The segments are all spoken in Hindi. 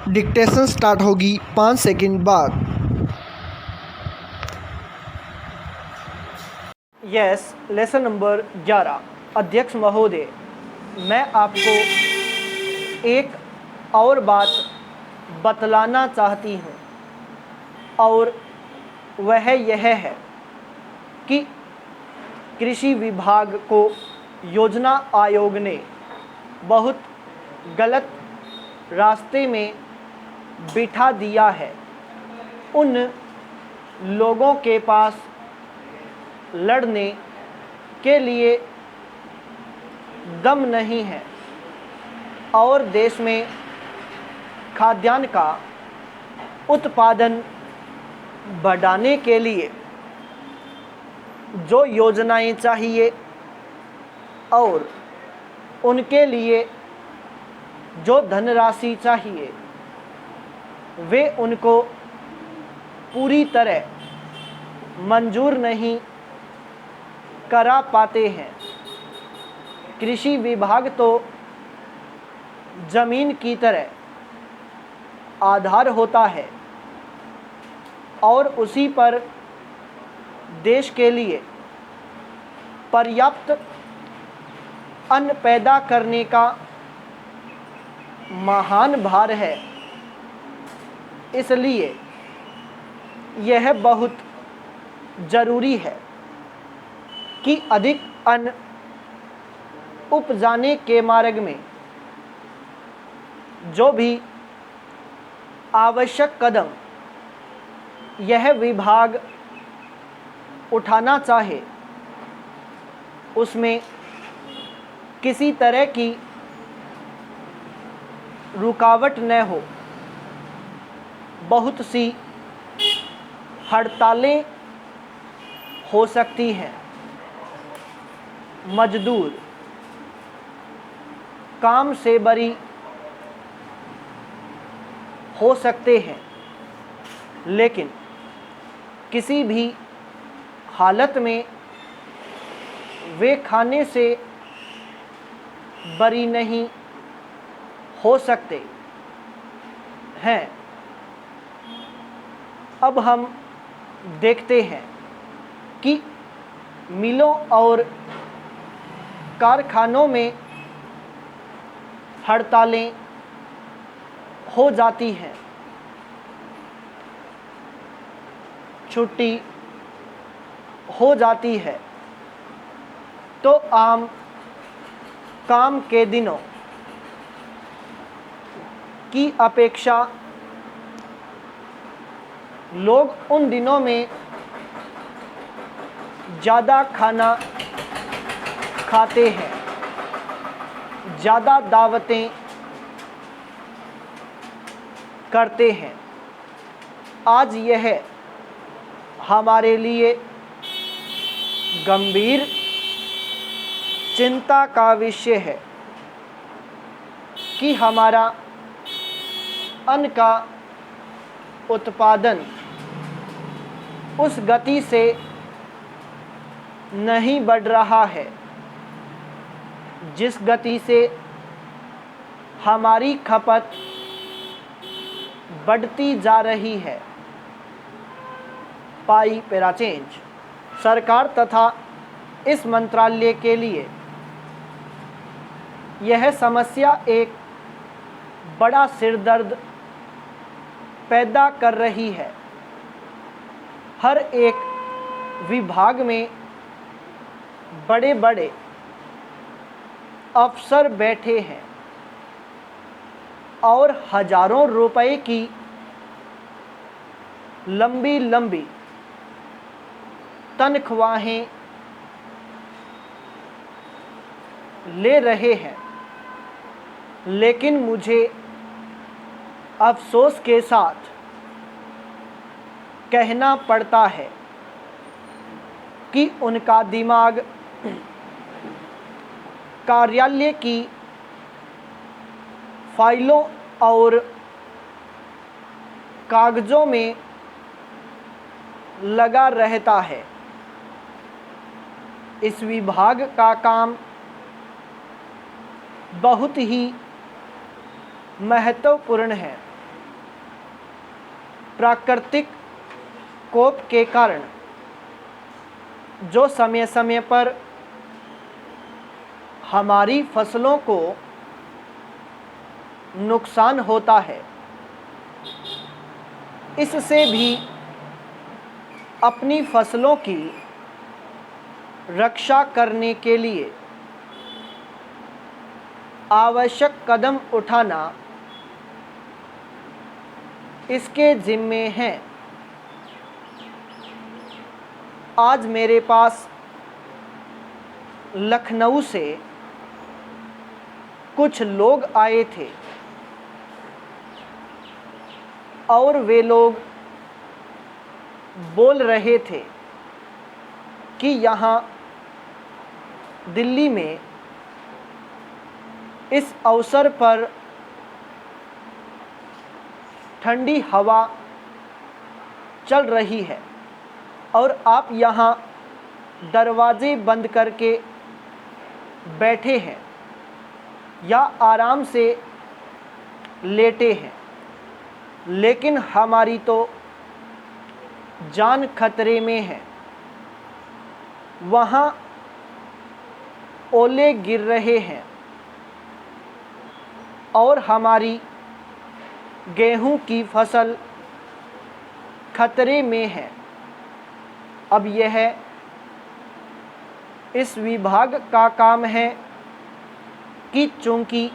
डिक्टेशन स्टार्ट होगी 5 सेकंड बाद। Yes, lesson number 11। अध्यक्ष महोदय, मैं आपको एक और बात बतलाना चाहती हूँ और वह यह है कि कृषि विभाग को योजना आयोग ने बहुत गलत रास्ते में बिठा दिया है। उन लोगों के पास लड़ने के लिए दम नहीं है और देश में खाद्यान्न का उत्पादन बढ़ाने के लिए जो योजनाएं चाहिए और उनके लिए जो धनराशि चाहिए वे उनको पूरी तरह मंजूर नहीं करा पाते हैं। कृषि विभाग तो ज़मीन की तरह आधार होता है और उसी पर देश के लिए पर्याप्त अन्न पैदा करने का महान भार है। इसलिए यह बहुत ज़रूरी है कि अधिक अन्न उपजाने के मार्ग में जो भी आवश्यक कदम यह विभाग उठाना चाहे उसमें किसी तरह की रुकावट न हो। बहुत सी हड़तालें हो सकती हैं, मजदूर काम से बरी हो सकते हैं, लेकिन किसी भी हालत में वे खाने से बरी नहीं हो सकते हैं। अब हम देखते हैं कि मिलों और कारखानों में हड़तालें हो जाती हैं, छुट्टी हो जाती है, तो आम काम के दिनों की अपेक्षा लोग उन दिनों में ज़्यादा खाना खाते हैं, ज़्यादा दावतें करते हैं। आज यह हमारे लिए गंभीर चिंता का विषय है कि हमारा अन्न का उत्पादन उस गति से नहीं बढ़ रहा है जिस गति से हमारी खपत बढ़ती जा रही है। पाई पैरा चेंज। सरकार तथा इस मंत्रालय के लिए यह समस्या एक बड़ा सिरदर्द पैदा कर रही है। हर एक विभाग में बड़े बड़े अफसर बैठे हैं और हजारों रुपए की लंबी लंबी तनख्वाहें ले रहे हैं, लेकिन मुझे अफसोस के साथ कहना पड़ता है कि उनका दिमाग कार्यालय की फाइलों और कागज़ों में लगा रहता है। इस विभाग का काम बहुत ही महत्वपूर्ण है प्राकृतिक कोप के कारण जो समय समय पर हमारी फसलों को नुकसान होता है, इससे भी अपनी फसलों की रक्षा करने के लिए आवश्यक कदम उठाना इसके ज़िम्मे है। आज मेरे पास लखनऊ से कुछ लोग आए थे और वे लोग बोल रहे थे कि यहाँ दिल्ली में इस अवसर पर ठंडी हवा चल रही है और आप यहाँ दरवाजे बंद करके बैठे हैं या आराम से लेटे हैं, लेकिन हमारी तो जान खतरे में है। वहाँ ओले गिर रहे हैं और हमारी गेहूं की फसल खतरे में है। अब यह इस विभाग का काम है कि चूँकि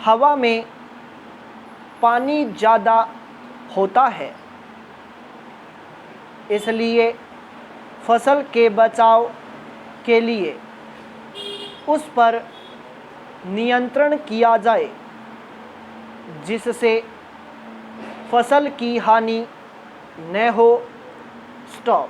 हवा में पानी ज़्यादा होता है, इसलिए फसल के बचाव के लिए उस पर नियंत्रण किया जाए, जिससे फसल की हानि न हो। स्टॉप।